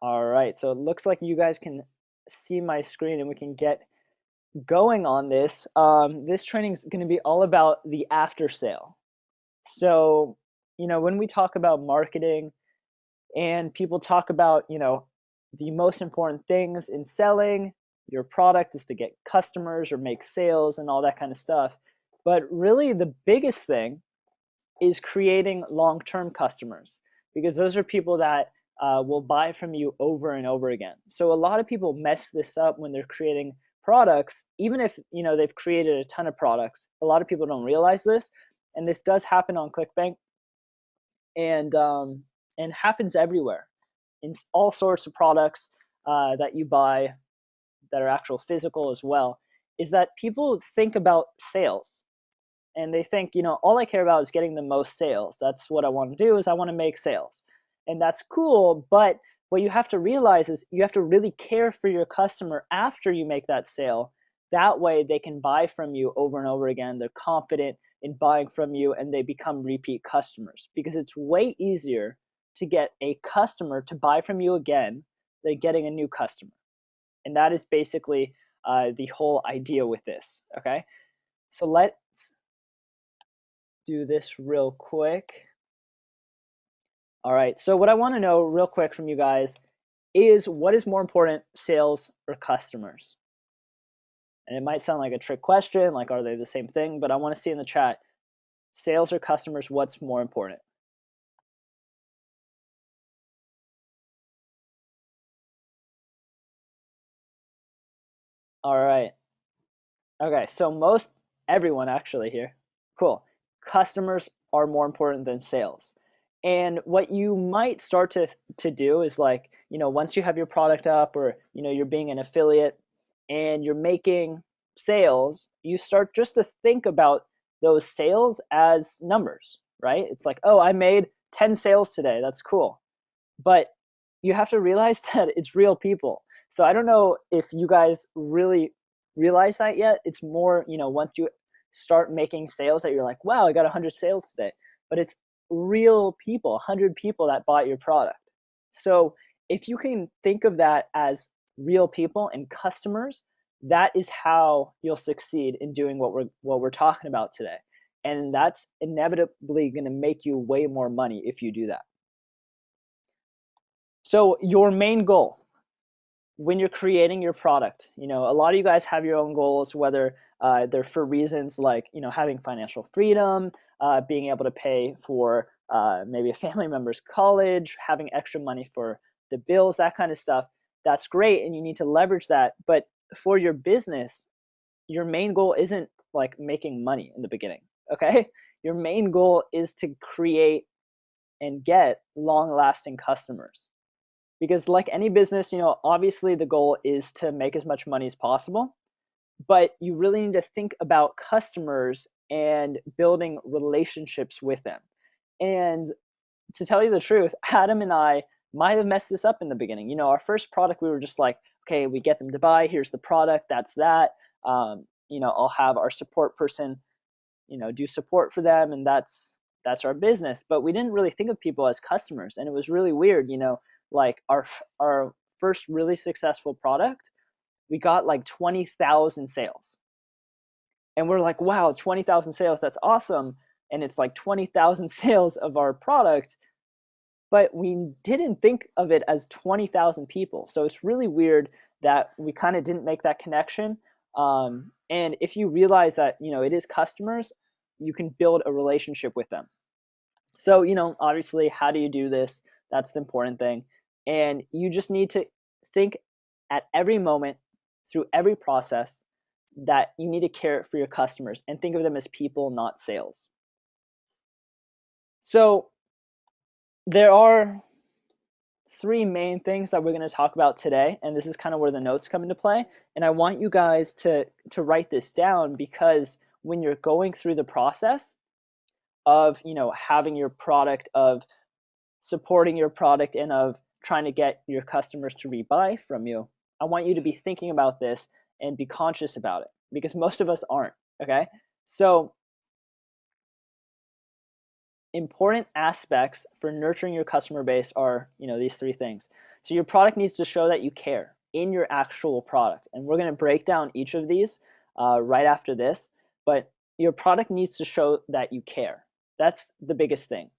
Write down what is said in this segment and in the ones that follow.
All right, so it looks like you guys can see my screen and we can get going on this. This training is going to be all about the after sale. So, when we talk about marketing and people talk about, the most important things in selling your product is to get customers or make sales and all that kind of stuff. But really, the biggest thing is creating long-term customers because those are people that will buy from you over and over again. So a lot of people mess this up when they're creating products, even if they've created a ton of products. A lot of people don't realize this, and this does happen on ClickBank, and happens everywhere in all sorts of products that you buy that are actual physical as well. Is that people think about sales and they think, all I care about is getting the most sales. That's what I want to do, is I want to make sales. And that's cool, but what you have to realize is you have to really care for your customer after you make that sale. That way they can buy from you over and over again. They're confident in buying from you and they become repeat customers, because it's way easier to get a customer to buy from you again than getting a new customer. And that is basically the whole idea with this. Okay, so let's do this real quick. All right, so what I want to know real quick from you guys is, what is more important, sales or customers? And it might sound like a trick question, like are they the same thing? But I want to see in the chat, sales or customers, what's more important? All right. Okay, so most everyone actually here. Cool. Customers are more important than sales. And what you might start to do is, like, once you have your product up, or you're being an affiliate and you're making sales, you start just to think about those sales as numbers, right? It's like, oh, I made 10 sales today. That's cool. But you have to realize that it's real people. So I don't know if you guys really realize that yet. It's more, once you start making sales, that you're like, wow, I got 100 sales today. But it's real people, 100 people that bought your product. So if you can think of that as real people and customers, that is how you'll succeed in doing what we're talking about today. And that's inevitably going to make you way more money if you do that. So your main goal when you're creating your product, a lot of you guys have your own goals, whether they're for reasons like, having financial freedom, being able to pay for maybe a family member's college, having extra money for the bills, that kind of stuff. That's great, and you need to leverage that. But for your business, your main goal isn't like making money in the beginning, okay? Your main goal is to create and get long-lasting customers, because like any business, obviously the goal is to make as much money as possible, but you really need to think about customers and building relationships with them. And to tell you the truth, Adam and I might have messed this up in the beginning. Our first product, we were just like, okay, we get them to buy, here's the product, that's that. I'll have our support person, do support for them, and that's our business. But we didn't really think of people as customers, and it was really weird. Like our first really successful product, we got like 20,000 sales, and we're like, wow, 20,000 sales, that's awesome. And it's like 20,000 sales of our product, but we didn't think of it as 20,000 people. So it's really weird that we kind of didn't make that connection. And if you realize that, it is customers, you can build a relationship with them. So, obviously, how do you do this? That's the important thing. And you just need to think at every moment, through every process, that you need to care for your customers and think of them as people, not sales. So there are three main things that we're going to talk about today, and this is kind of where the notes come into play. And I want you guys to write this down, because when you're going through the process of having your product, of supporting your product, and of trying to get your customers to rebuy from you, I want you to be thinking about this and be conscious about it, because most of us aren't. Okay, so important aspects for nurturing your customer base are, these three things. So your product needs to show that you care in your actual product. And we're going to break down each of these right after this. But your product needs to show that you care. That's the biggest thing.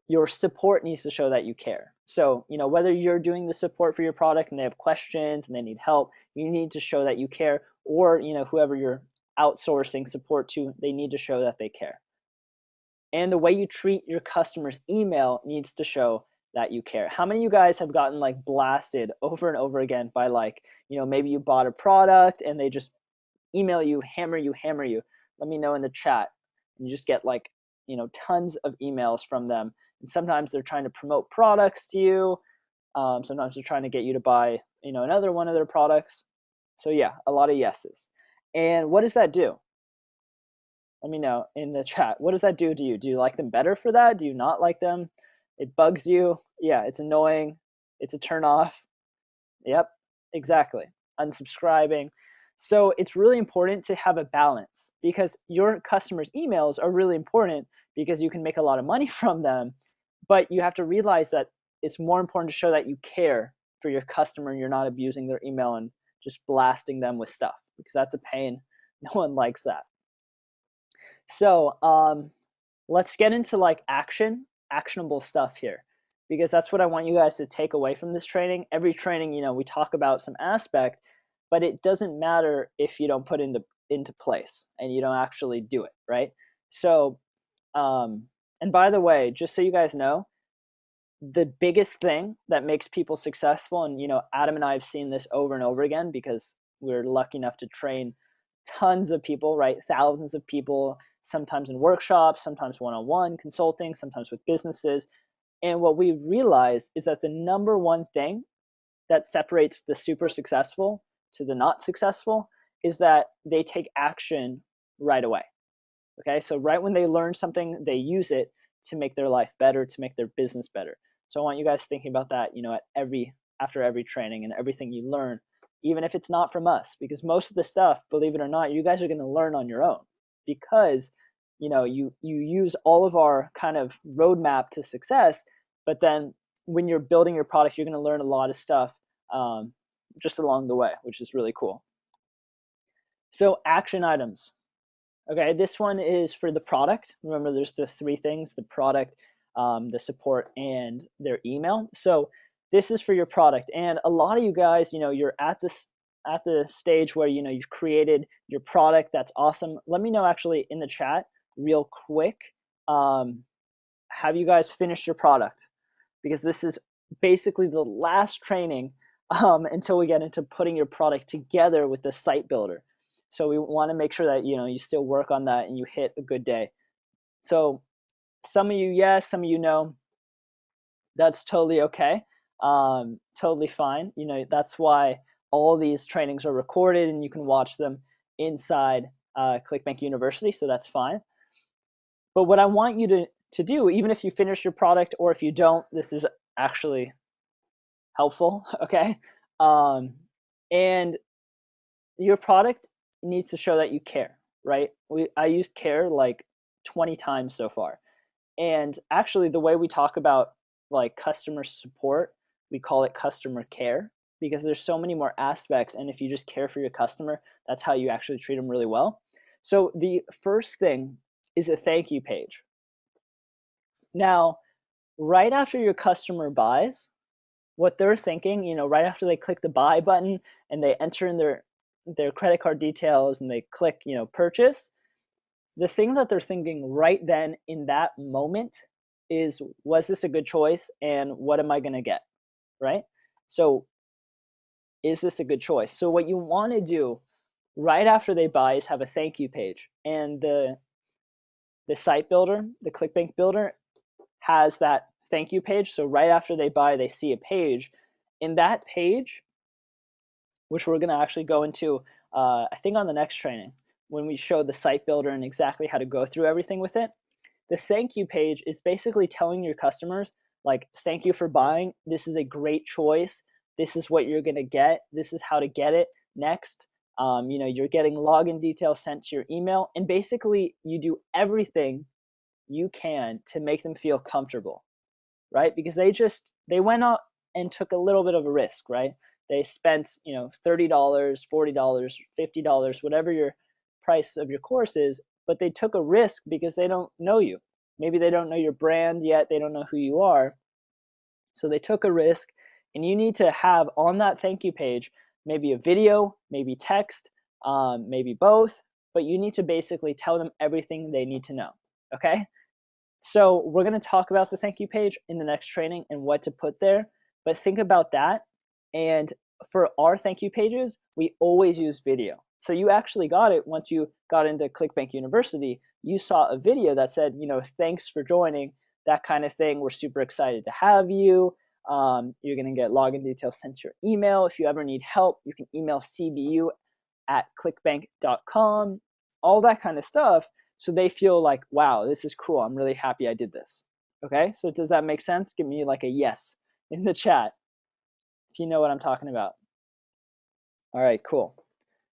Your support needs to show that you care. So, whether you're doing the support for your product and they have questions and they need help, you need to show that you care. Or, whoever you're outsourcing support to, they need to show that they care. And the way you treat your customers' email needs to show that you care. How many of you guys have gotten like blasted over and over again by like, maybe you bought a product and they just email you, hammer you, hammer you? Let me know in the chat. You just get like, tons of emails from them. And sometimes they're trying to promote products to you. Sometimes they're trying to get you to buy, another one of their products. So yeah, a lot of yeses. And what does that do? Let me know in the chat. What does that do to you? Do you like them better for that? Do you not like them? It bugs you. Yeah, it's annoying. It's a turn off. Yep, exactly. Unsubscribing. So it's really important to have a balance because your customers' emails are really important because you can make a lot of money from them. But you have to realize that it's more important to show that you care for your customer and you're not abusing their email and just blasting them with stuff because that's a pain. No one likes that. So let's get into like actionable stuff here, because that's what I want you guys to take away from this training. Every training, we talk about some aspect, but it doesn't matter if you don't put into place and you don't actually do it, right? So, and by the way, just so you guys know, the biggest thing that makes people successful, and Adam and I have seen this over and over again because we're lucky enough to train tons of people, right? Thousands of people, sometimes in workshops, sometimes one-on-one consulting, sometimes with businesses. And what we realize is that the number one thing that separates the super successful to the not successful is that they take action right away. Okay, so right when they learn something, they use it to make their life better, to make their business better. So I want you guys thinking about that, after every training and everything you learn, even if it's not from us, because most of the stuff, believe it or not, you guys are going to learn on your own because you use all of our kind of roadmap to success, but then when you're building your product, you're going to learn a lot of stuff just along the way, which is really cool. So action items. Okay, this one is for the product. Remember, there's the three things: the product, the support, and their email. So this is for your product. And a lot of you guys, you're at the stage where you've created your product. That's awesome. Let me know actually in the chat real quick. Have you guys finished your product? Because this is basically the last training until we get into putting your product together with the site builder. So we want to make sure that you still work on that and you hit a good day. So some of you yes, some of you no. That's totally okay. Totally fine. That's why all these trainings are recorded and you can watch them inside ClickBank University. So that's fine. But what I want you to do, even if you finish your product or if you don't, this is actually helpful. Okay. And your product needs to show that you care, right? I used care like 20 times so far. And actually the way we talk about like customer support, we call it customer care because there's so many more aspects. And if you just care for your customer, that's how you actually treat them really well. So the first thing is a thank you page. Now, right after your customer buys, what they're thinking, right after they click the buy button and they enter in their credit card details and they click, purchase, the thing that they're thinking right then in that moment is, was this a good choice and what am I going to get, right? So is this a good choice? So what you want to do right after they buy is have a thank you page. And the site builder, the ClickBank builder, has that thank you page. So right after they buy, they see a page. In that page, which we're going to actually go into, I think on the next training, when we show the site builder and exactly how to go through everything with it, the thank you page is basically telling your customers, like, thank you for buying. This is a great choice. This is what you're going to get. This is how to get it next. You're getting login details sent to your email. And basically, you do everything you can to make them feel comfortable, right? Because they went out and took a little bit of a risk, right? They spent, $30, $40, $50, whatever your price of your course is, but they took a risk because they don't know you. Maybe they don't know your brand yet, they don't know who you are. So they took a risk, and you need to have on that thank you page maybe a video, maybe text, maybe both, but you need to basically tell them everything they need to know, okay? So we're going to talk about the thank you page in the next training and what to put there, but think about that. And for our thank you pages, we always use video. So you actually got it once you got into ClickBank University. You saw a video that said, thanks for joining, that kind of thing. We're super excited to have you. You're going to get login details sent to your email. If you ever need help, you can email cbu@clickbank.com, all that kind of stuff. So they feel like, wow, this is cool. I'm really happy I did this. Okay, so does that make sense? Give me like a yes in the chat if you know what I'm talking about. All right, cool.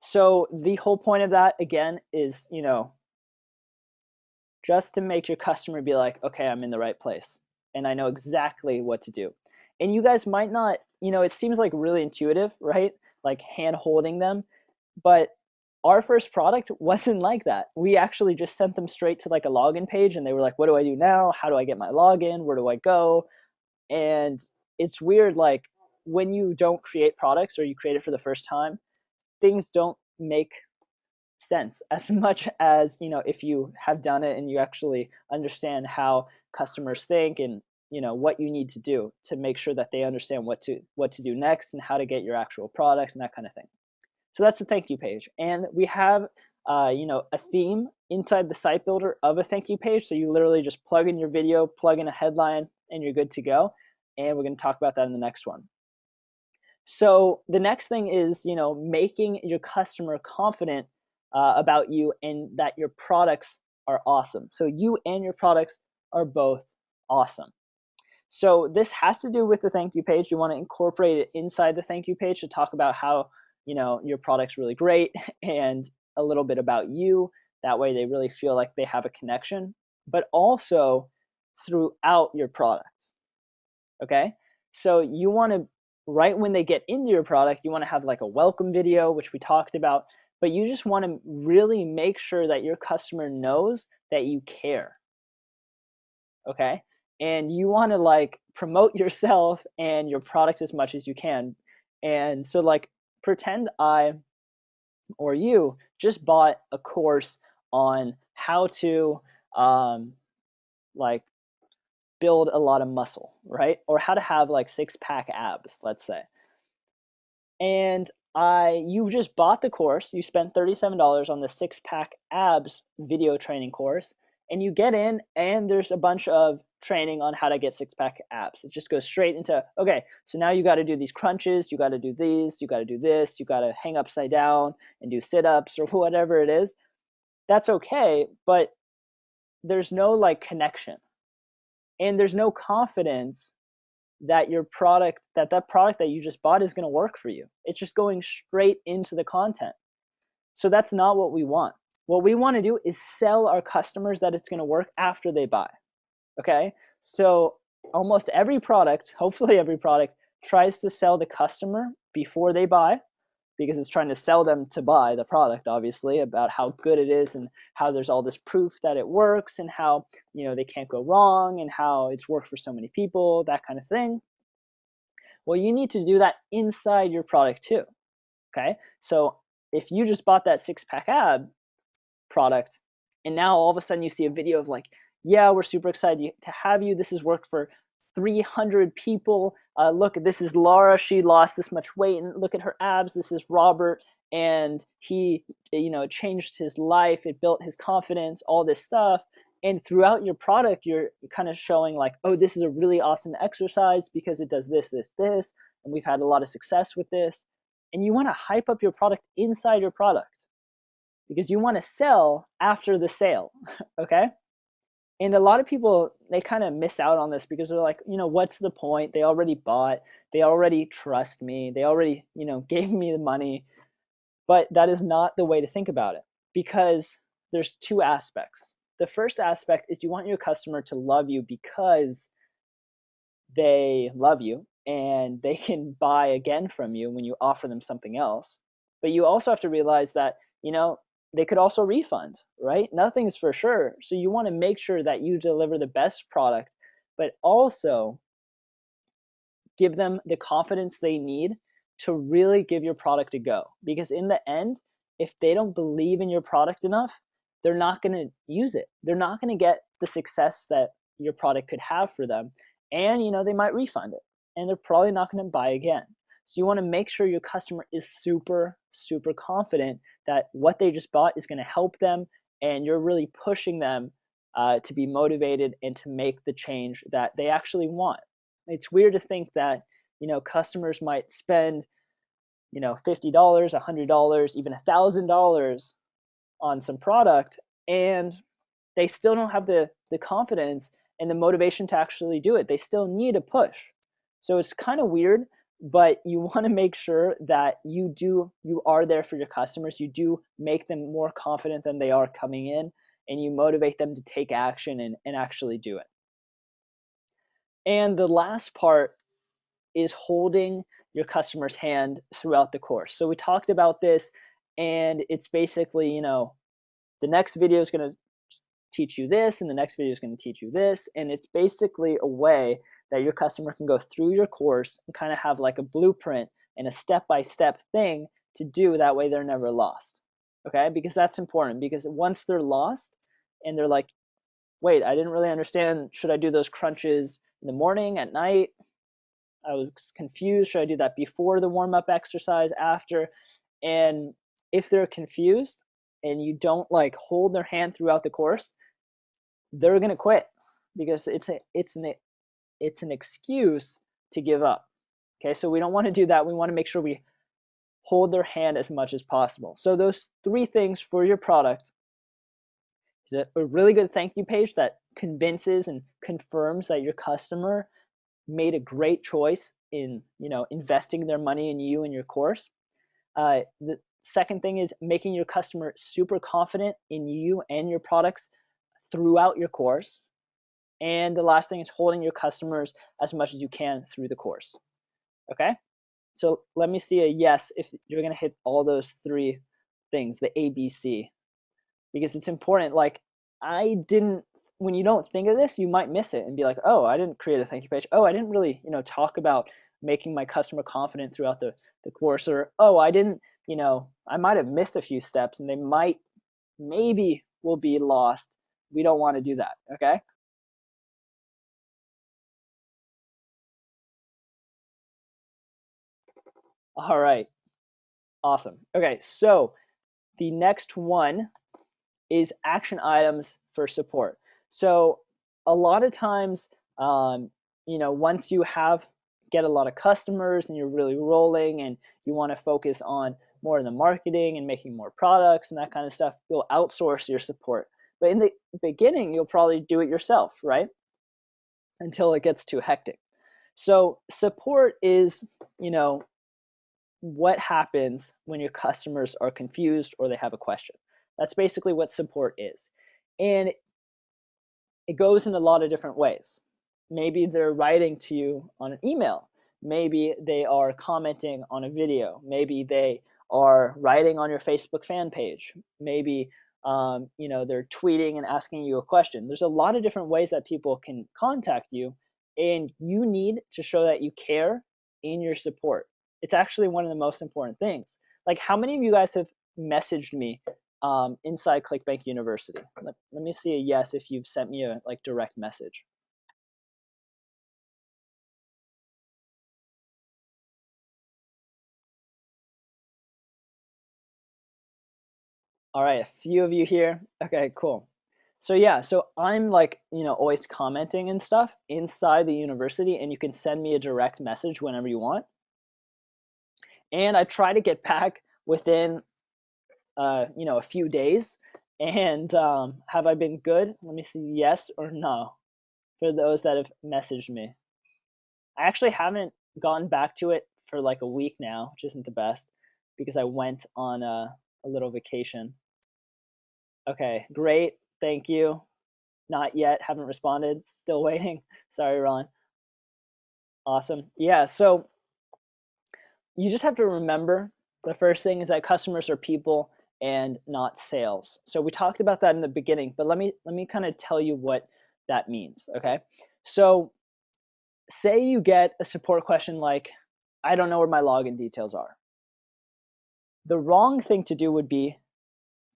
So the whole point of that, again, is, just to make your customer be like, okay, I'm in the right place and I know exactly what to do. And you guys might not, it seems like really intuitive, right? Like hand holding them, but our first product wasn't like that. We actually just sent them straight to like a login page and they were like, what do I do now? How do I get my login? Where do I go? And it's weird, like when you don't create products or you create it for the first time, things don't make sense as much as, if you have done it and you actually understand how customers think and, what you need to do to make sure that they understand what to do next and how to get your actual products and that kind of thing. So that's the thank you page. And we have, a theme inside the site builder of a thank you page. So you literally just plug in your video, plug in a headline, and you're good to go. And we're going to talk about that in the next one. So the next thing is, making your customer confident about you and that your products are awesome. So you and your products are both awesome. So this has to do with the thank you page. You want to incorporate it inside the thank you page to talk about how, your product's really great and a little bit about you. That way they really feel like they have a connection, but also throughout your product. Okay? So you want to, right when they get into your product, you want to have like a welcome video, which we talked about, but you just want to really make sure that your customer knows that you care. Okay? And you want to like promote yourself and your product as much as you can. And so like pretend I or you just bought a course on how to like build a lot of muscle, right? Or how to have like 6-pack abs, let's say. And you just bought the course, you spent $37 on the 6-pack abs video training course, and you get in and there's a bunch of training on how to get 6-pack abs. It just goes straight into, okay, so now you got to do these crunches, you got to do these, you got to do this, you got to hang upside down and do sit-ups or whatever it is. That's okay, but there's no like connection. And there's no confidence that your product, that product that you just bought is going to work for you. It's just going straight into the content. So that's not what we want. What we want to do is sell our customers that it's going to work after they buy. Okay? So almost every product, hopefully every product, tries to sell the customer before they buy, because it's trying to sell them to buy the product, obviously, about how good it is and how there's all this proof that it works and how, they can't go wrong and how it's worked for so many people, that kind of thing. Well, you need to do that inside your product too, okay? So if you just bought that 6-pack ab product and now all of a sudden you see a video of like, yeah, we're super excited to have you. This has worked for 300 people. Look, this is Laura. She lost this much weight, and look at her abs. This is Robert, and he, changed his life. It built his confidence. All this stuff, and throughout your product, you're kind of showing like, oh, this is a really awesome exercise because it does this, this, this, and we've had a lot of success with this. And you want to hype up your product inside your product because you want to sell after the sale. Okay. And a lot of people, they kind of miss out on this because they're like, what's the point? They already bought, they already trust me, they already, gave me the money. But that is not the way to think about it, because there's two aspects. the first aspect is you want your customer to love you because they love you and they can buy again from you when you offer them something else. But you also have to realize that, they could also refund, right? Nothing's for sure. So you want to make sure that you deliver the best product, but also give them the confidence they need to really give your product a go. Because in the end, if they don't believe in your product enough, they're not going to use it. They're not going to get the success that your product could have for them. And they might refund it and they're probably not going to buy again. So you want to make sure your customer is super, super confident that what they just bought is going to help them, and you're really pushing them to be motivated and to make the change that they actually want. It's weird to think that customers might spend $50, $100, even $1,000 on some product, and they still don't have the confidence and the motivation to actually do it. They still need a push. So it's kind of weird, but you want to make sure that you are there for your customers. You do make them more confident than they are coming in, and you motivate them to take action and actually do it. And the last part is holding your customer's hand throughout the course. So we talked about this, and it's basically, the next video is going to teach you this, and the next video is going to teach you this. And it's basically a way that your customer can go through your course and kind of have like a blueprint and a step-by-step thing to do. That way they're never lost. Okay? Because that's important, because once they're lost and they're like, wait, I didn't really understand, should I do those crunches in the morning, at night? I was confused. Should I do that before the warm-up exercise, after? And if they're confused and you don't like hold their hand throughout the course, they're gonna quit, because it's an excuse to give up. Okay, so we don't want to do that. We want to make sure we hold their hand as much as possible. So those 3 things for your product is a really good thank you page that convinces and confirms that your customer made a great choice in investing their money in you and your course. The second thing is making your customer super confident in you and your products throughout your course. And the last thing is holding your customers as much as you can through the course. Okay, so let me see a yes if you're going to hit all those 3 things, the ABC, because it's important. Like, when you don't think of this, you might miss it and be like, oh, I didn't create a thank you page. Oh, I didn't really, talk about making my customer confident throughout the course. Or, oh, I didn't, I might have missed a few steps and they maybe will be lost. We don't want to do that, okay? All right, awesome. Okay, so the next one is action items for support. So a lot of times, once you get a lot of customers and you're really rolling and you want to focus on more of the marketing and making more products and that kind of stuff, you'll outsource your support. But in the beginning, you'll probably do it yourself, right? Until it gets too hectic. So support is, what happens when your customers are confused or they have a question. That's basically what support is. And it goes in a lot of different ways. Maybe they're writing to you on an email. Maybe they are commenting on a video. Maybe they are writing on your Facebook fan page. Maybe they're tweeting and asking you a question. There's a lot of different ways that people can contact you, and you need to show that you care in your support. It's actually one of the most important things. Like, how many of you guys have messaged me inside ClickBank University? Let me see a yes if you've sent me a direct message. All right, a few of you here. Okay, cool. So yeah, so I'm always commenting and stuff inside the university, and you can send me a direct message whenever you want. And I try to get back within a few days. And have I been good? Let me see, yes or no, for those that have messaged me. I actually haven't gone back to it for like a week now, which isn't the best, because I went on a little vacation. Okay, great, thank you. Not yet, haven't responded, still waiting. Sorry, Ron. Awesome. Yeah, so you just have to remember the first thing is that customers are people and not sales. So we talked about that in the beginning, but let me kind of tell you what that means, okay? So say you get a support question like, I don't know where my login details are. The wrong thing to do would be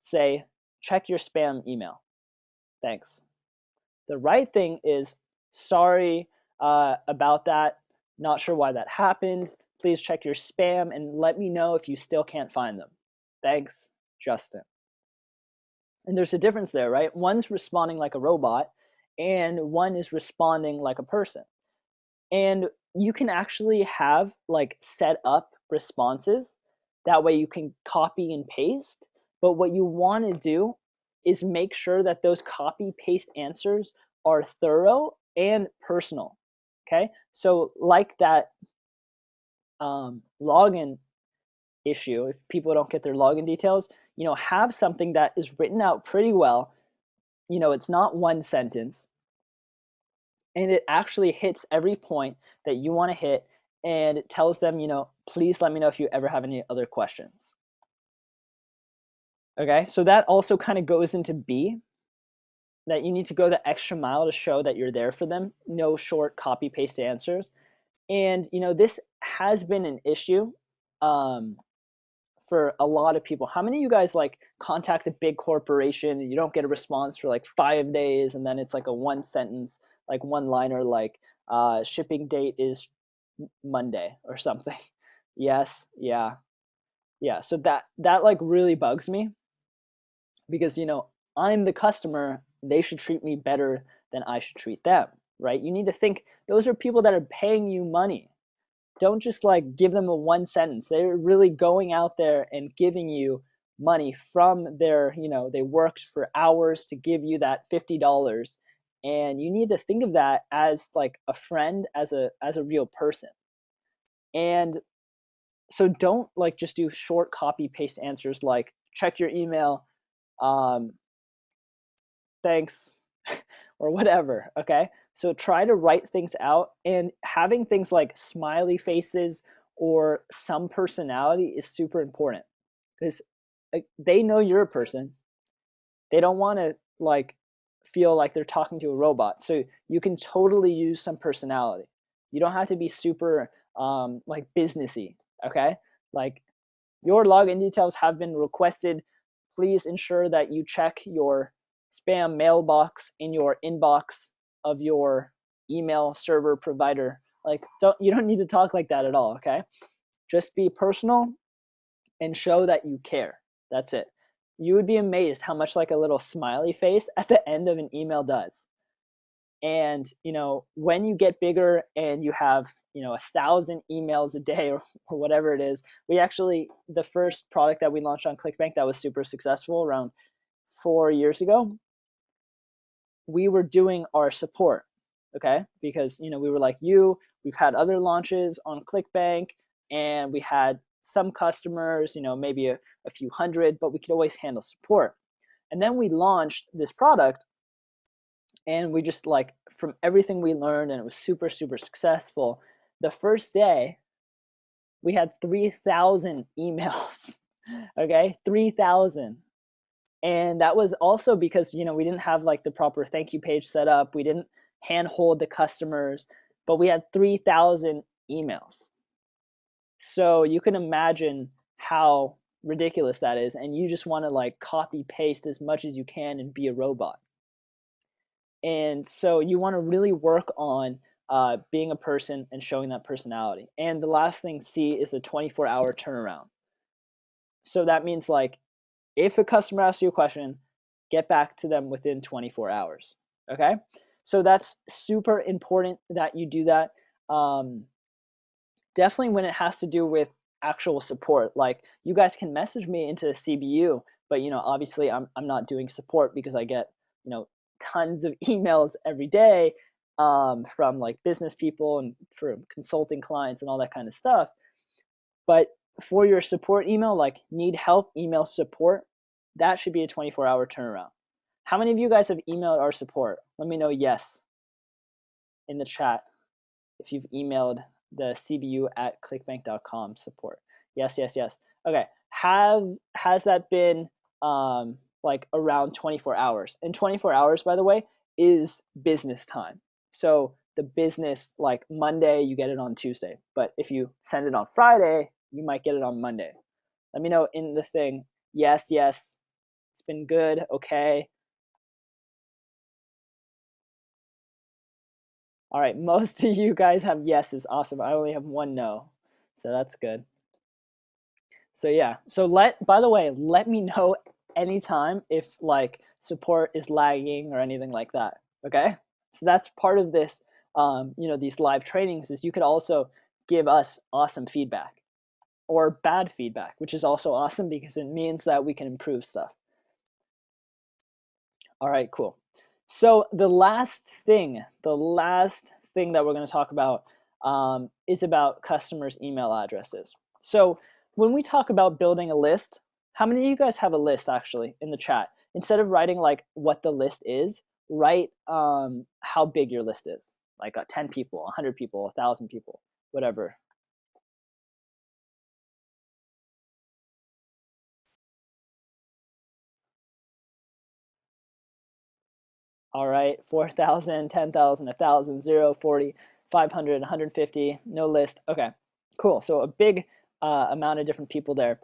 say, check your spam email. Thanks. The right thing is, sorry about that. Not sure why that happened. Please check your spam and let me know if you still can't find them. Thanks, Justin. And there's a difference there, right? One's responding like a robot and one is responding like a person. And you can actually have like set up responses. That way you can copy and paste. But what you want to do is make sure that those copy paste answers are thorough and personal. Okay. So, like that login issue, if people don't get their login details, have something that is written out pretty well. It's not one sentence and it actually hits every point that you want to hit, and it tells them, please let me know if you ever have any other questions. Okay, so that also kind of goes into B, that you need to go the extra mile to show that you're there for them. No short copy paste answers. And this has been an issue for a lot of people. How many of you guys like contact a big corporation and you don't get a response for like 5 days, and then it's like a one sentence, like one liner, like shipping date is Monday or something? Yes, yeah, yeah. So that like really bugs me because I'm the customer. They should treat me better than I should treat them, right? You need to think those are people that are paying you money. Don't just like give them a one sentence. They're really going out there and giving you money from their, they worked for hours to give you that $50. And you need to think of that as like a friend, as a real person. And so don't like just do short copy paste answers like check your email, um, thanks, or whatever. Okay, so try to write things out, and having things like smiley faces or some personality is super important because they know you're a person. They don't want to like feel like they're talking to a robot, so you can totally use some personality. You don't have to be super like businessy. Okay, like your login details have been requested. Please ensure that you check your spam mailbox in your inbox of your email server provider. Like, you don't need to talk like that at all, okay? Just be personal and show that you care. That's it. You would be amazed how much like a little smiley face at the end of an email does. And when you get bigger and you have 1,000 emails a day, or whatever it is, we actually, the first product that we launched on ClickBank that was super successful around 4 years ago, we were doing our support, okay? Because we were like we've had other launches on ClickBank and we had some customers, maybe a few hundred, but we could always handle support. And then we launched this product, and we just like, from everything we learned, and it was super super successful, the first day we had 3,000 emails. Okay, 3,000. And that was also because we didn't have like the proper thank you page set up. We didn't handhold the customers, but we had 3,000 emails. So you can imagine how ridiculous that is, and you just want to like copy paste as much as you can and be a robot. And so you want to really work on being a person and showing that personality. And the last thing, C, is a 24-hour turnaround. So that means like, if a customer asks you a question, get back to them within 24 hours. Okay, so that's super important that you do that. Definitely when it has to do with actual support, like you guys can message me into the CBU, but obviously I'm not doing support because I get tons of emails every day from like business people and from consulting clients and all that kind of stuff. But for your support email, like need help, email support, that should be a 24-hour turnaround. How many of you guys have emailed our support? Let me know yes in the chat if you've emailed the cbu@clickbank.com support. Yes, yes, yes. Okay. Has that been like around 24 hours? And 24 hours, by the way, is business time. So the business, like Monday, you get it on Tuesday. But if you send it on Friday, you might get it on Monday. Let me know in the thing. Yes, yes, it's been good. Okay. All right, most of you guys have yeses. Awesome. I only have one no. So that's good. So yeah. So by the way, let me know anytime if like support is lagging or anything like that. Okay? So that's part of this these live trainings is you could also give us awesome feedback or bad feedback, which is also awesome because it means that we can improve stuff. All right, cool. So the last thing that we're going to talk about is about customers' email addresses. So when we talk about building a list, how many of you guys have a list actually in the chat? Instead of writing like what the list is, write how big your list is, like 10 people, 100 people, 1,000 people, whatever. All right, 4,000, 10,000, 1,000, 0, 40, 500, 150, no list. Okay, cool. So a big amount of different people there.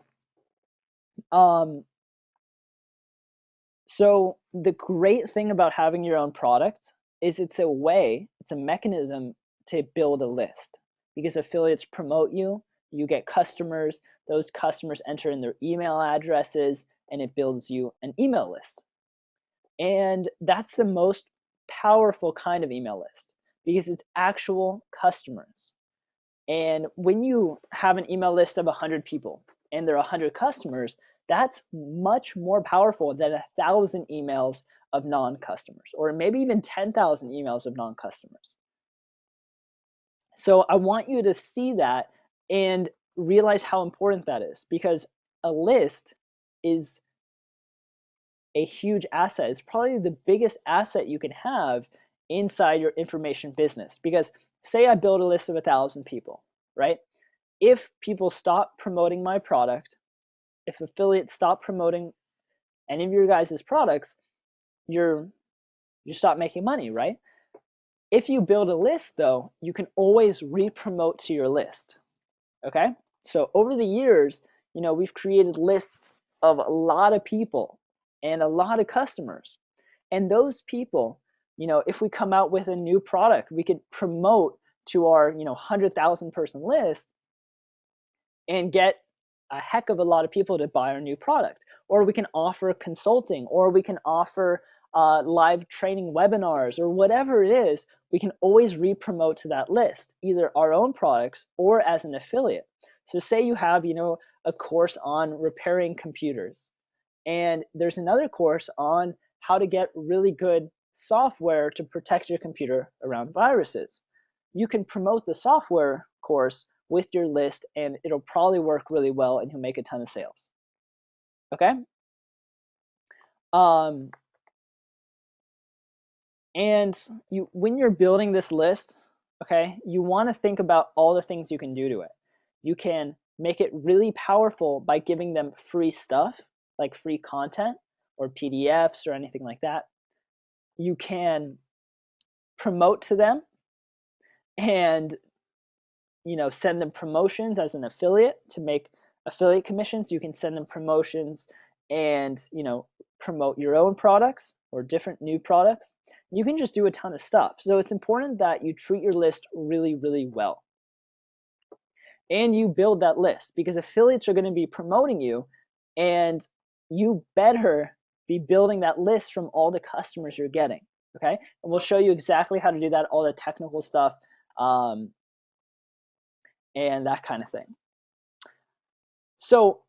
So the great thing about having your own product is it's a mechanism to build a list because affiliates promote you, you get customers, those customers enter in their email addresses, and it builds you an email list. And that's the most powerful kind of email list because it's actual customers. And when you have an email list of 100 people and there are 100 customers, that's much more powerful than 1,000 emails of non-customers, or maybe even 10,000 emails of non-customers. So I want you to see that and realize how important that is, because a list is a huge asset. It's probably the biggest asset you can have inside your information business. Because say I build a list of 1,000 people, right? If people stop promoting my product, if affiliates stop promoting any of your guys' products, you stop making money, right? If you build a list though, you can always re-promote to your list. Okay? So over the years, we've created lists of a lot of people and a lot of customers. And those people, if we come out with a new product, we could promote to our, 100,000 person list and get a heck of a lot of people to buy our new product. Or we can offer consulting, or we can offer live training webinars, or whatever it is. We can always re-promote to that list, either our own products or as an affiliate. So say you have, a course on repairing computers, and there's another course on how to get really good software to protect your computer around viruses. You can promote the software course with your list, and it'll probably work really well, and you'll make a ton of sales. Okay? And when you're building this list, okay, you want to think about all the things you can do to it. You can make it really powerful by giving them free stuff, like free content or PDFs or anything like that. You can promote to them and send them promotions as an affiliate to make affiliate commissions. You can send them promotions and promote your own products or different new products. You can just do a ton of stuff. So it's important that you treat your list really, really well. And you build that list, because affiliates are going to be promoting you, and you better be building that list from all the customers you're getting. Okay? And we'll show you exactly how to do that, all the technical stuff, and that kind of thing. So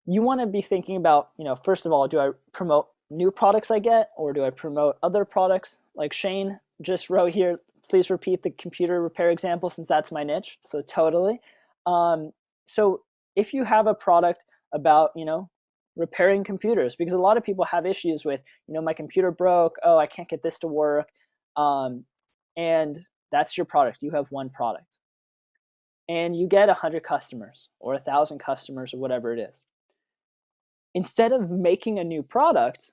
you want to be thinking about, first of all, do I promote new products I get, or do I promote other products? Like Shane just wrote here, please repeat the computer repair example since that's my niche. So totally. So if you have a product about, repairing computers, because a lot of people have issues with, my computer broke, oh, I can't get this to work. And that's your product. You have one product. And you get 100 customers or 1,000 customers or whatever it is. Instead of making a new product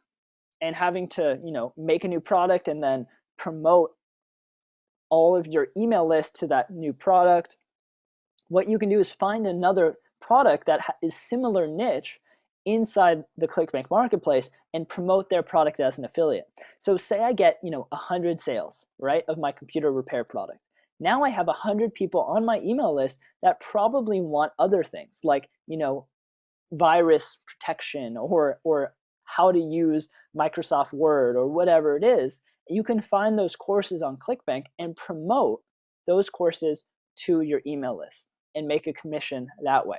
and having to, make a new product and then promote all of your email list to that new product, what you can do is find another product that is similar niche inside the ClickBank marketplace and promote their product as an affiliate. So say I get 100 sales, right, of my computer repair product. Now I have 100 people on my email list that probably want other things like virus protection or how to use Microsoft Word or whatever it is. You can find those courses on ClickBank and promote those courses to your email list and make a commission that way.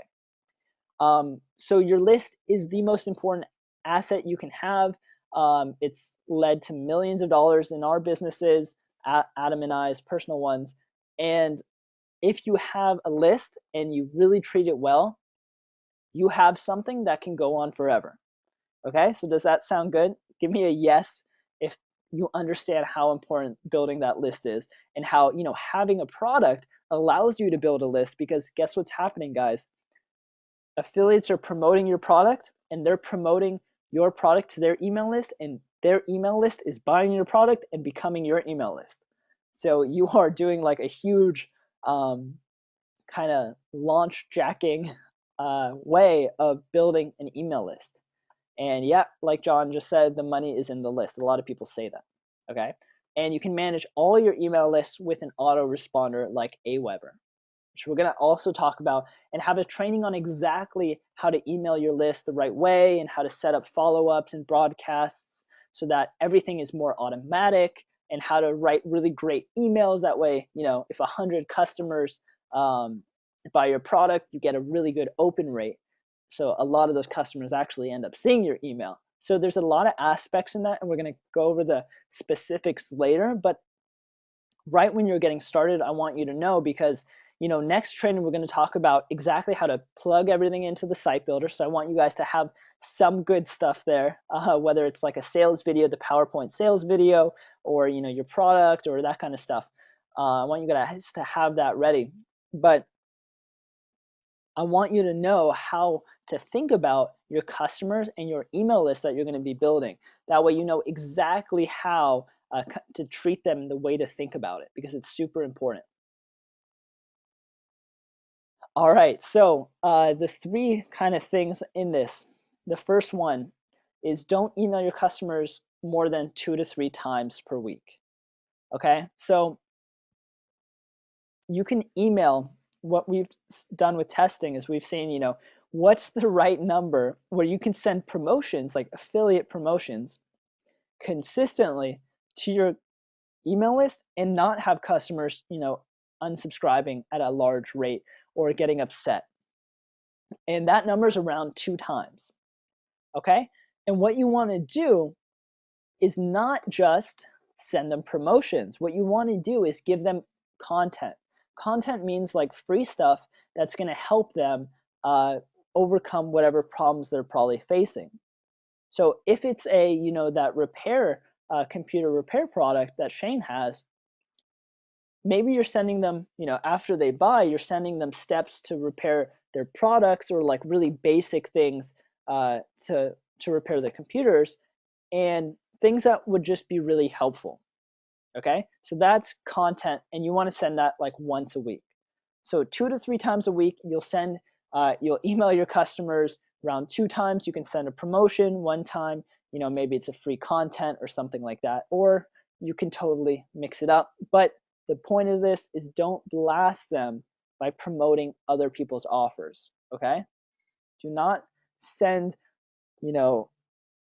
So your list is the most important asset you can have. It's led to millions of dollars in our businesses, Adam and I's personal ones. And if you have a list and you really treat it well, you have something that can go on forever. Okay, so does that sound good? Give me a yes if you understand how important building that list is, and how having a product allows you to build a list. Because guess what's happening, guys? Affiliates are promoting your product, and they're promoting your product to their email list, and their email list is buying your product and becoming your email list. So you are doing like a huge kind of launch jacking way of building an email list. And yeah, like John just said, the money is in the list. A lot of people say that. Okay. And you can manage all your email lists with an autoresponder like Aweber, which we're going to also talk about, and have a training on exactly how to email your list the right way and how to set up follow-ups and broadcasts so that everything is more automatic, and how to write really great emails. That way, if 100 customers buy your product, you get a really good open rate. So a lot of those customers actually end up seeing your email. So there's a lot of aspects in that, and we're going to go over the specifics later. But right when you're getting started, I want you to know, because next training we're going to talk about exactly how to plug everything into the site builder. So I want you guys to have some good stuff there, whether it's like a sales video, the PowerPoint sales video, or your product or that kind of stuff. I want you guys to have that ready. But I want you to know how to think about your customers and your email list that you're going to be building. That way you know exactly how to treat them, the way to think about it, because it's super important. All right, so the three kind of things in this. The first one is don't email your customers more than 2 to 3 times per week. Okay, so you can email. What we've done with testing is we've seen, what's the right number where you can send promotions, like affiliate promotions, consistently to your email list and not have customers, unsubscribing at a large rate or getting upset. And that number is around 2 times. Okay? And what you want to do is not just send them promotions. What you want to do is give them content. Content means like free stuff that's going to help them overcome whatever problems they're probably facing. So if it's a, that repair, computer repair product that Shane has, maybe you're sending them, after they buy, you're sending them steps to repair their products, or like really basic things to repair the computers, and things that would just be really helpful. Okay, so that's content, and you want to send that like once a week. So 2 to 3 times a week, you'll email your customers around 2 times. You can send a promotion 1 time. Maybe it's a free content or something like that, or you can totally mix it up. But the point of this is don't blast them by promoting other people's offers. Okay, do not send,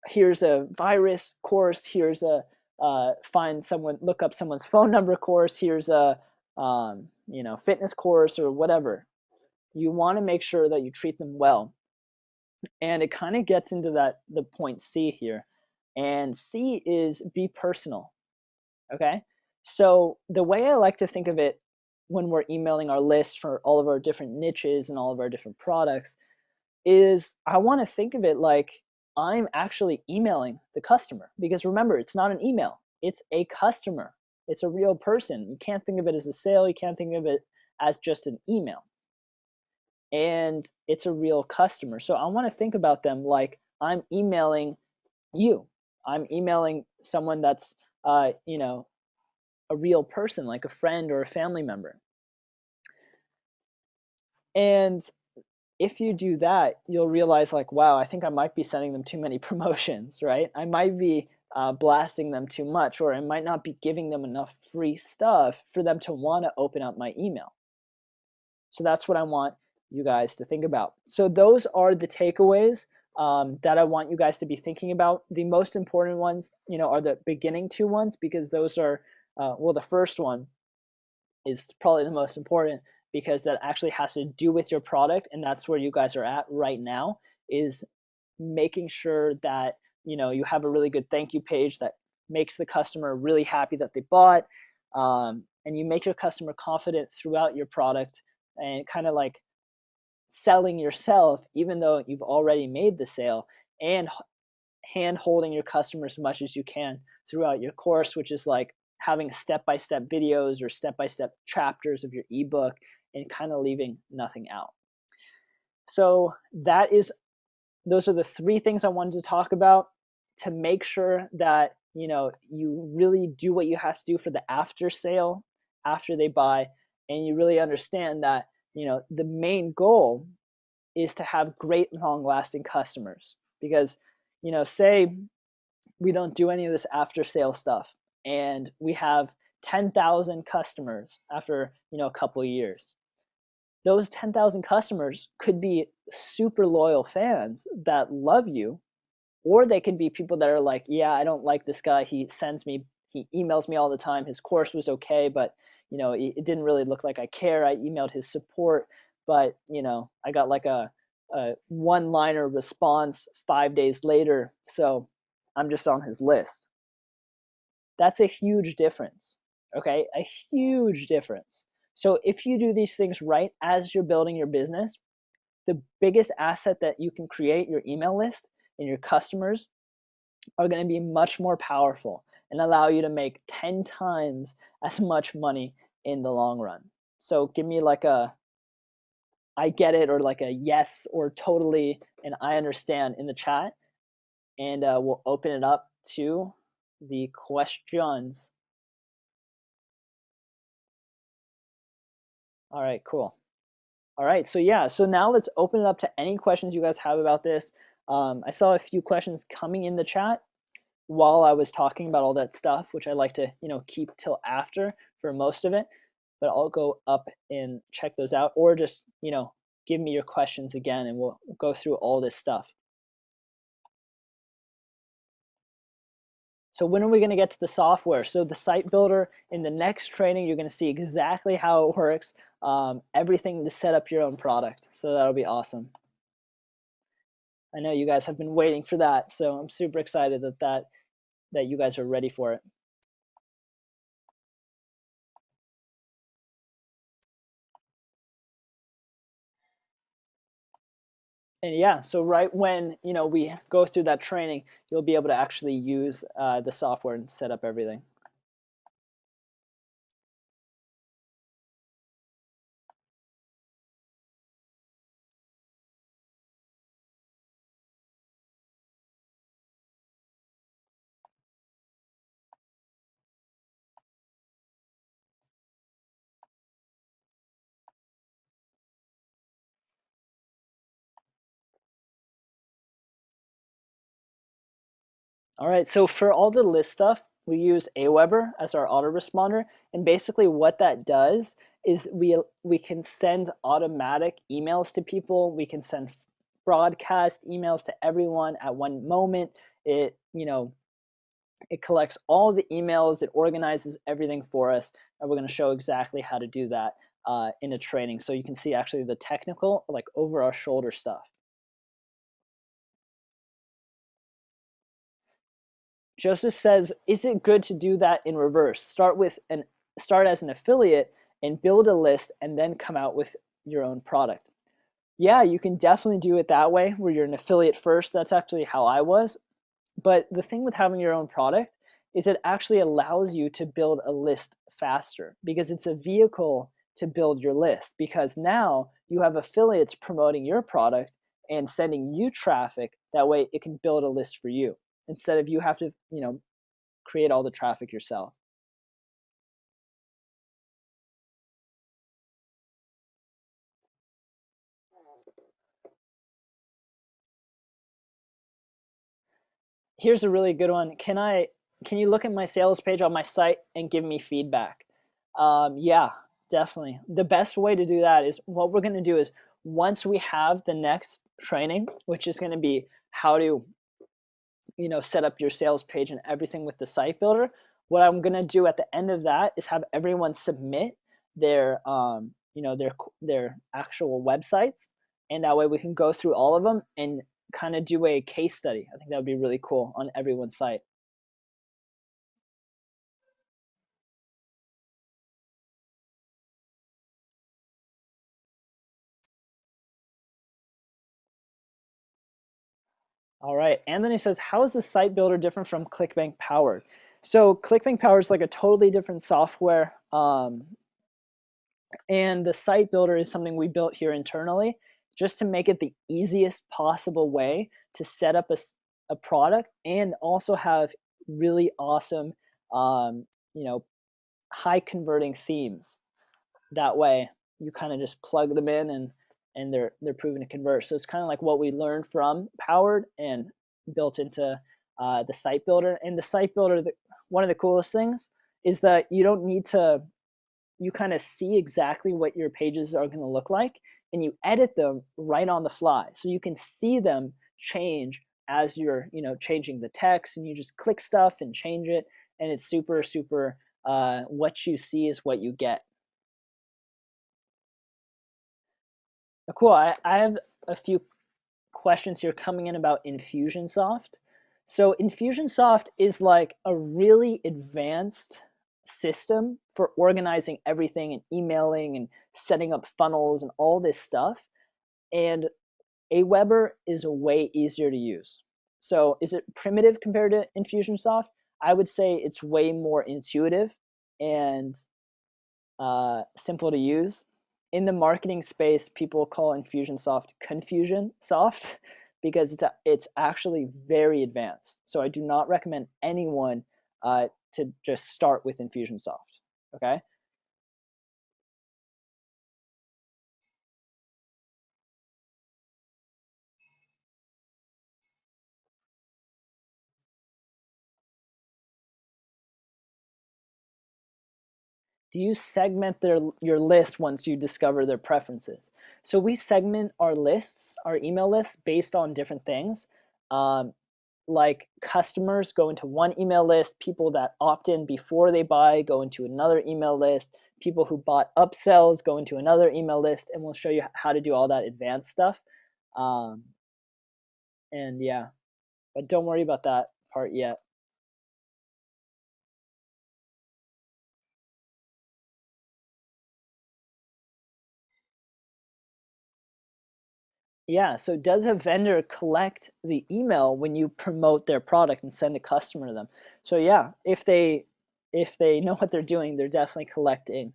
here's a virus course, here's a look up someone's phone number course, here's a fitness course or whatever. You want to make sure that you treat them well. And it kind of gets into the point C here. And C is be personal. Okay? So the way I like to think of it when we're emailing our list for all of our different niches and all of our different products is, I want to think of it like I'm actually emailing the customer. Because remember, it's not an email, it's a customer. It's a real person. You can't think of it as a sale, you can't think of it as just an email. And it's a real customer. So I want to think about them like I'm emailing you. I'm emailing someone that's a real person, like a friend or a family member. And if you do that, you'll realize like, wow, I think I might be sending them too many promotions, right? I might be blasting them too much, or I might not be giving them enough free stuff for them to want to open up my email. So that's what I want you guys to think about. So those are the takeaways that I want you guys to be thinking about. The most important ones, are the beginning two ones, because those are, well, the first one is probably the most important because that actually has to do with your product, and that's where you guys are at right now, is making sure that you have a really good thank you page that makes the customer really happy that they bought, and you make your customer confident throughout your product, and kind of like selling yourself even though you've already made the sale, and hand holding your customer as much as you can throughout your course, which is like having step-by-step videos or step-by-step chapters of your ebook, and kind of leaving nothing out. So those are the three things I wanted to talk about to make sure that you really do what you have to do for the after sale, after they buy, and you really understand that the main goal is to have great long-lasting customers. Because say we don't do any of this after sale stuff and we have 10,000 customers after a couple of years. Those 10,000 customers could be super loyal fans that love you, or they could be people that are like, yeah, I don't like this guy, he emails me all the time, his course was okay, but it didn't really look like I care. I emailed his support, but I got like a one-liner response 5 days later, so I'm just on his list. That's a huge difference, okay? A huge difference. So if you do these things right as you're building your business, the biggest asset that you can create, your email list and your customers, are going to be much more powerful and allow you to make 10 times as much money in the long run. So give me like a I get it, or like a yes, or totally, and I understand in the chat, and we'll open it up to the questions. All right, cool. All right, so yeah, so now let's open it up to any questions you guys have about this. I saw a few questions coming in the chat while I was talking about all that stuff, which I like to keep till after for most of it, but I'll go up and check those out, or just give me your questions again and we'll go through all this stuff. So when are we going to get to the software? So the site builder, in the next training, you're going to see exactly how it works, everything to set up your own product. So that'll be awesome. I know you guys have been waiting for that, so I'm super excited that you guys are ready for it. And yeah, so right when we go through that training, you'll be able to actually use the software and set up everything. All right, so for all the list stuff, we use Aweber as our autoresponder, and basically what that does is we can send automatic emails to people. We can send broadcast emails to everyone at one moment. It it collects all the emails, it organizes everything for us, and we're going to show exactly how to do that in a training, so you can see actually the technical, like over our shoulder stuff. Joseph says, is it good to do that in reverse? Start as an affiliate and build a list and then come out with your own product. Yeah, you can definitely do it that way where you're an affiliate first. That's actually how I was. But the thing with having your own product is it actually allows you to build a list faster because it's a vehicle to build your list because now you have affiliates promoting your product and sending you traffic. That way it can build a list for you instead of you have to, create all the traffic yourself. Here's a really good one. Can you look at my sales page on my site and give me feedback? Yeah, definitely. The best way to do that is what we're going to do is once we have the next training, which is going to be how to set up your sales page and everything with the site builder. What I'm going to do at the end of that is have everyone submit their their actual websites, and that way we can go through all of them and kind of do a case study. I think that would be really cool on everyone's site. All right. Anthony says, how is the site builder different from ClickBank Powered? So ClickBank Powered is like a totally different software. And the site builder is something we built here internally just to make it the easiest possible way to set up a product and also have really awesome, um, you know, high converting themes. That way you kind of just plug them in and they're proven to convert. So it's kind of like what we learned from Powered and built into the site builder. And the site builder, one of the coolest things is that you don't need to you kind of see exactly what your pages are going to look like and you edit them right on the fly so you can see them change as you're changing the text, and you just click stuff and change it, and it's super super what you see is what you get. Cool. I have a few questions here coming in about Infusionsoft. So Infusionsoft is like a really advanced system for organizing everything and emailing and setting up funnels and all this stuff. And Aweber is way easier to use. So is it primitive compared to Infusionsoft? I would say it's way more intuitive and simple to use. In the marketing space, people call Infusionsoft Confusion Soft because it's actually very advanced. So I do not recommend anyone to just start with Infusionsoft. Okay. Do you segment your list once you discover their preferences? So we segment our lists, our email lists, based on different things. Um, like customers go into one email list, people that opt in before they buy go into another email list, people who bought upsells go into another email list, and we'll show you how to do all that advanced stuff. Um, and yeah, but don't worry about that part yet. Yeah, so does a vendor collect the email when you promote their product and send a customer to them? So yeah, if they know what they're doing, they're definitely collecting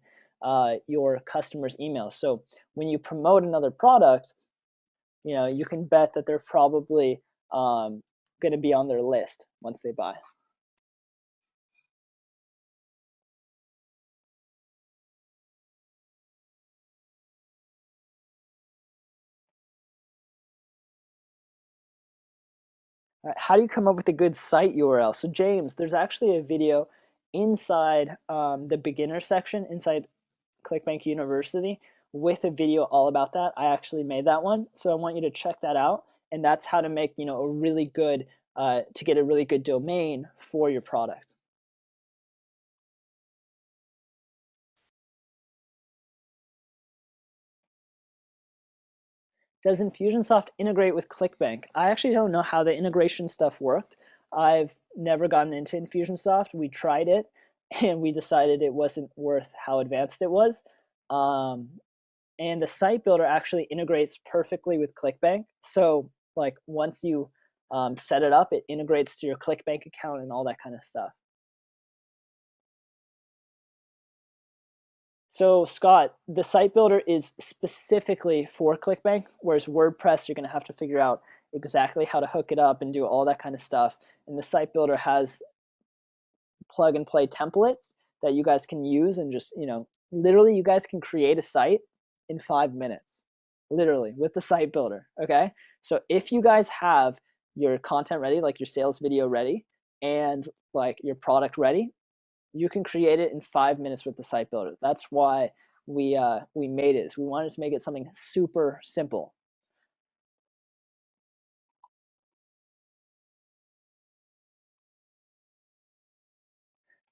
your customers' emails. So when you promote another product, you can bet that they're probably going to be on their list once they buy. All right, how do you come up with a good site URL? So James, there's actually a video inside the beginner section inside ClickBank University with a video all about that. I actually made that one, so I want you to check that out. And that's how to make a really good to get a really good domain for your product. Does Infusionsoft integrate with ClickBank? I actually don't know how the integration stuff worked. I've never gotten into Infusionsoft. We tried it and we decided it wasn't worth how advanced it was. Um, And the site builder actually integrates perfectly with ClickBank. So like once you set it up, it integrates to your ClickBank account and all that kind of stuff. So Scott, the site builder is specifically for ClickBank, whereas WordPress, you're going to have to figure out exactly how to hook it up and do all that kind of stuff. And the site builder has plug and play templates that you guys can use and just, literally you guys can create a site in 5 minutes, literally with the site builder. Okay. So if you guys have your content ready, like your sales video ready and like your product ready, you can create it in 5 minutes with the site builder. That's why we made it. We wanted to make it something super simple.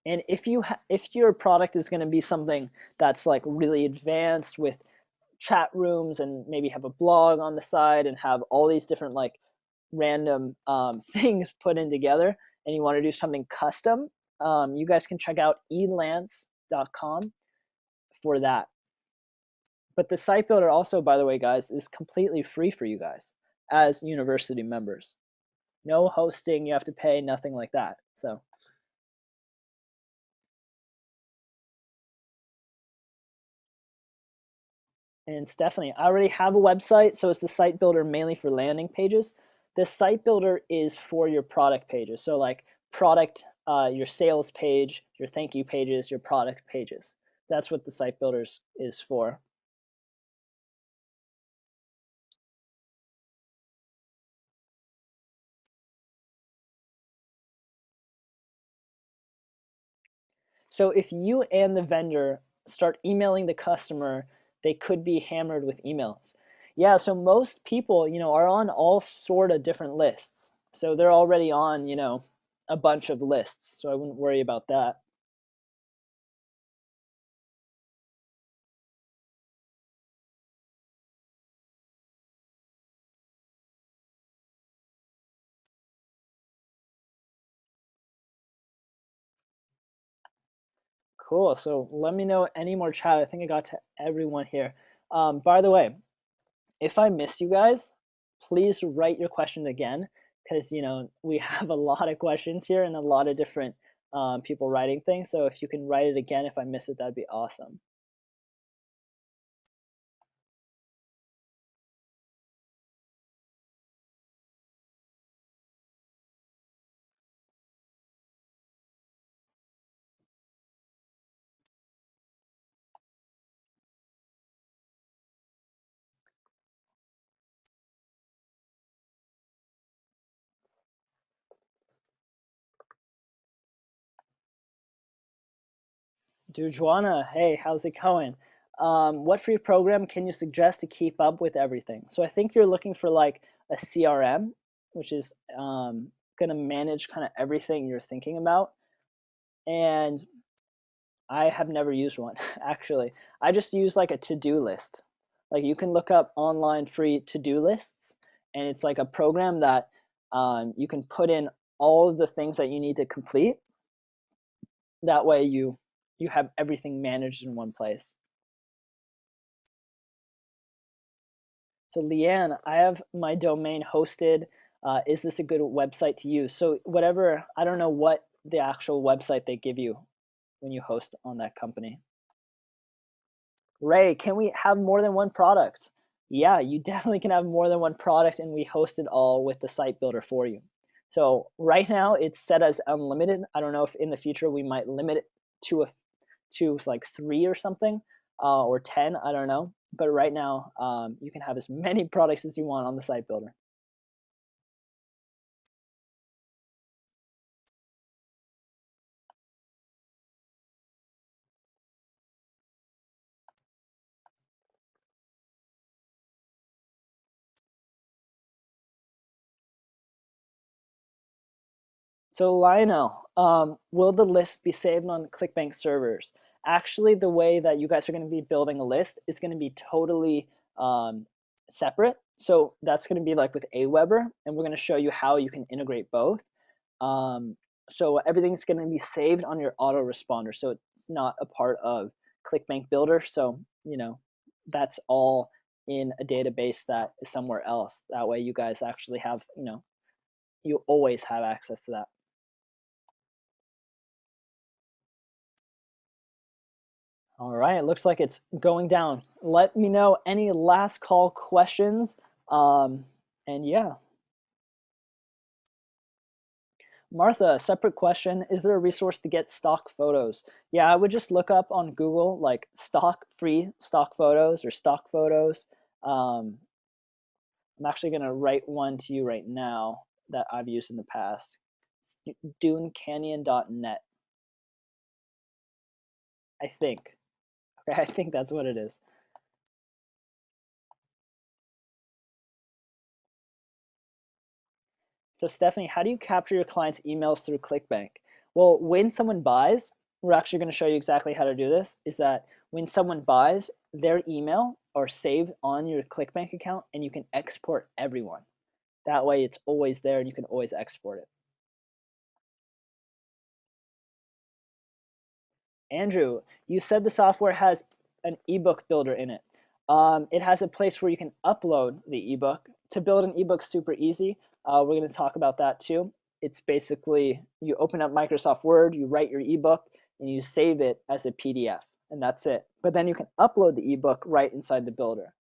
And if your product is going to be something that's like really advanced with chat rooms and maybe have a blog on the side and have all these different like random things put in together, and you want to do something custom, you guys can check out elance.com for that. But the site builder also, by the way, guys, is completely free for you guys as university members. No hosting, you have to pay, nothing like that. So, and Stephanie, I already have a website, so it's the site builder mainly for landing pages. The site builder is for your product pages. So like product, your sales page, your thank you pages, your product pages. That's what the site builders is for. So if you and the vendor start emailing the customer, they could be hammered with emails. Yeah, so most people, are on all sort of different lists. So they're already on, a bunch of lists. So I wouldn't worry about that. Cool. So let me know any more chat. I think I got to everyone here. By the way, if I miss you guys, please write your question again because we have a lot of questions here and a lot of different people writing things. So if you can write it again, if I miss it, that'd be awesome. Dujuana, hey, how's it going? What free program can you suggest to keep up with everything? So I think you're looking for like a CRM, which is going to manage kind of everything you're thinking about. And I have never used one actually. I just use like a to-do list. Like you can look up online free to-do lists, and it's like a program that you can put in all of the things that you need to complete. That way you have everything managed in one place. So Leanne, I have my domain hosted. Is this a good website to use? So whatever, I don't know what the actual website they give you when you host on that company. Ray, can we have more than one product? Yeah, you definitely can have more than one product, and we host it all with the site builder for you. So right now it's set as unlimited. I don't know if in the future we might limit it to like 3 or something, or 10. I don't know. But right now, you can have as many products as you want on the site builder. So Lionel, will the list be saved on ClickBank servers? Actually, the way that you guys are going to be building a list is going to be totally separate. So that's going to be like with Aweber, and we're going to show you how you can integrate both. Um, so everything's going to be saved on your autoresponder, so it's not a part of ClickBank Builder. So that's all in a database that is somewhere else. That way you guys actually have, you always have access to that. All right, looks like it's going down. Let me know any last call questions. And yeah, Martha, separate question. Is there a resource to get stock photos? Yeah, I would just look up on Google like free stock photos or stock photos. Um, I'm actually going to write one to you right now that I've used in the past. It's dunecanyon.net, I think. Okay, I think that's what it is. So Stephanie, how do you capture your clients' emails through ClickBank? Well, when someone buys, we're actually going to show you exactly how to do this, is that when someone buys, their email are saved on your ClickBank account and you can export everyone. That way it's always there and you can always export it. Andrew, you said the software has an ebook builder in it. It has a place where you can upload the ebook. To build an ebook super easy. We're going to talk about that too. It's basically you open up Microsoft Word, you write your ebook, and you save it as a PDF, and that's it. But then you can upload the ebook right inside the builder.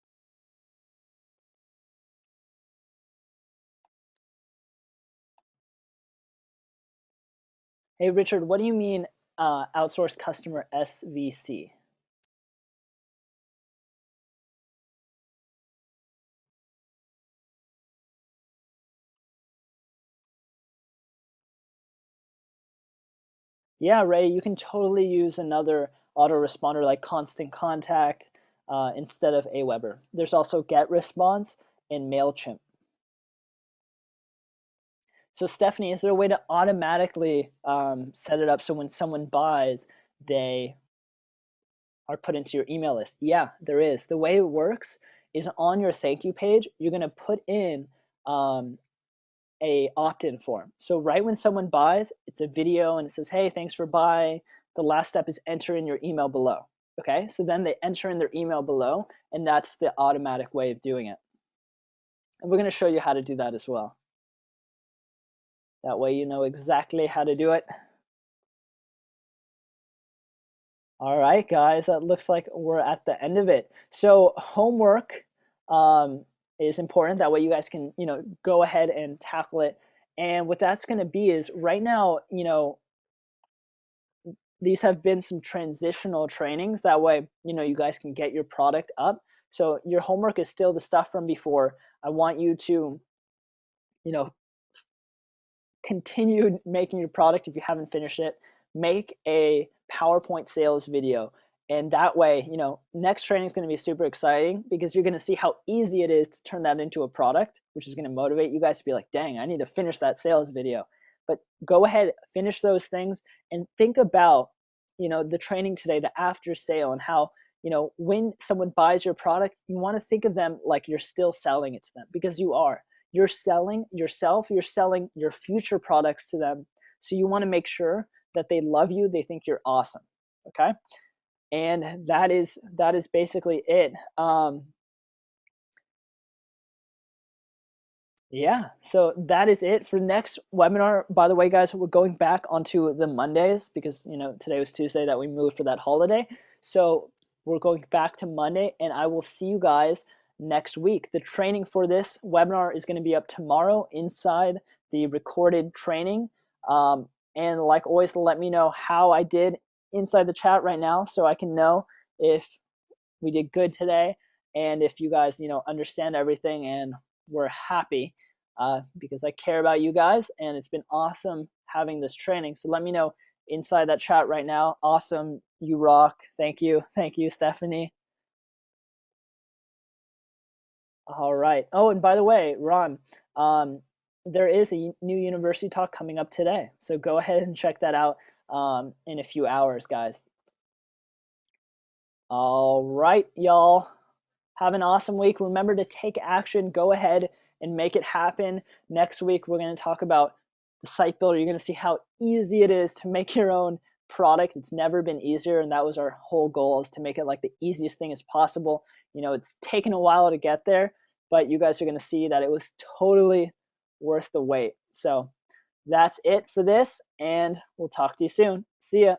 Hey, Richard, what do you mean outsource customer SVC? Yeah, Ray, you can totally use another autoresponder like Constant Contact instead of Aweber. There's also GetResponse and MailChimp. So Stephanie, is there a way to automatically set it up so when someone buys, they are put into your email list? Yeah, there is. The way it works is on your thank you page, you're going to put in a opt-in form. So right when someone buys, it's a video and it says, hey, thanks for buying. The last step is enter in your email below. Okay, so then they enter in their email below, and that's the automatic way of doing it. And we're going to show you how to do that as well. That way you know exactly how to do it. All right, guys, that looks like we're at the end of it. So homework is important. That way you guys can, go ahead and tackle it. And what that's going to be is right now, these have been some transitional trainings. That way, you guys can get your product up. So your homework is still the stuff from before. I want you to, you know, continue making your product if you haven't finished it. Make a PowerPoint sales video. And that way, next training is going to be super exciting because you're going to see how easy it is to turn that into a product, which is going to motivate you guys to be like, dang, I need to finish that sales video. But go ahead, finish those things, and think about, the training today, the after sale, and how, when someone buys your product, you want to think of them like you're still selling it to them, because you are. You're selling yourself, you're selling your future products to them. So you want to make sure that they love you, they think you're awesome. Okay? And that is basically it. Yeah, so that is it for next webinar. By the way, guys, we're going back onto the Mondays because today was Tuesday that we moved for that holiday. So we're going back to Monday, and I will see you guys next week. The training for this webinar is going to be up tomorrow inside the recorded training. And like always, let me know how I did inside the chat right now so I can know if we did good today and if you guys understand everything and we're happy because I care about you guys and it's been awesome having this training. So let me know inside that chat right now. Awesome, you rock. Thank you Stephanie. All right. Oh, and by the way, Ron, there is a new university talk coming up today, so go ahead and check that out in a few hours, guys. All right, y'all. Have an awesome week. Remember to take action. Go ahead and make it happen. Next week, we're going to talk about the site builder. You're going to see how easy it is to make your own product. It's never been easier, and that was our whole goal, is to make it like the easiest thing as possible. It's taken a while to get there, but you guys are going to see that it was totally worth the wait. So that's it for this, and we'll talk to you soon. See ya.